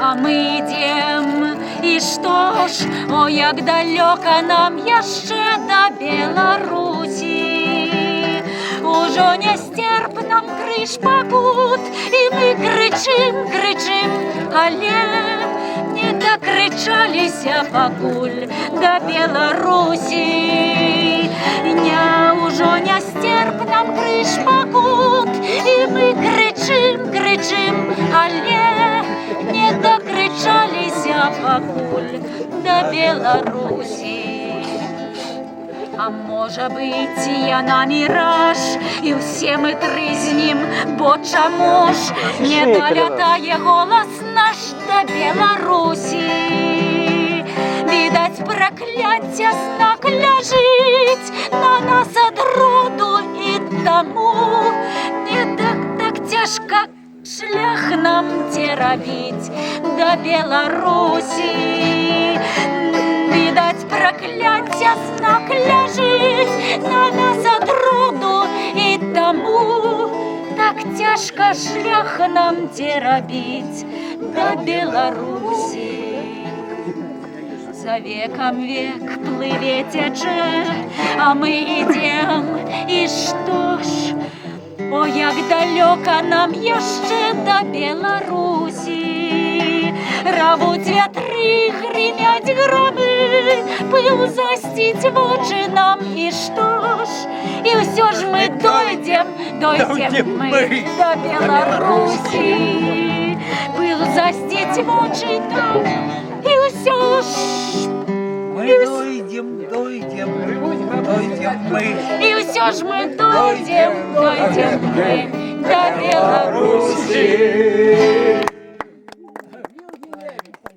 а мы ідем, і што ж, о, як далёка нам яшчэ да Беларусі. Ужо не стерп нам крыж пакут, і мы крычым, але не дакрычаліся пакуль да Беларусі. Ужо не стерп нам крыж пакут, і мы крычым, але не дакрычаліся пакуль да Беларусі. А можа быць, яна міраж, і ўсе мы трызнем, бо чаму ж не далятае голас наш да Беларусі? Відаць, пракляцце знак ляжыць на нас ад роду, і таму не так цяжка шлях нам церабіць да Беларусі. Відаць, пракляцце знак ляжыць на нас ад роду, і таму так цяжка шлях нам церабіць да Беларусі. За векам век плыве цячэ, а мы ідем, і што ж, о, як далёка нам яшчэ да Беларусі. Равуць вятры, грымяць громы, пыл засціць вочы нам, і што ж, і ўсё ж мы дойдем мы да Беларусі. Пыл засціць вочы нам, і ўсё ж мы дойдем мы. І ўсё ж мы дойдем мы да Беларусі.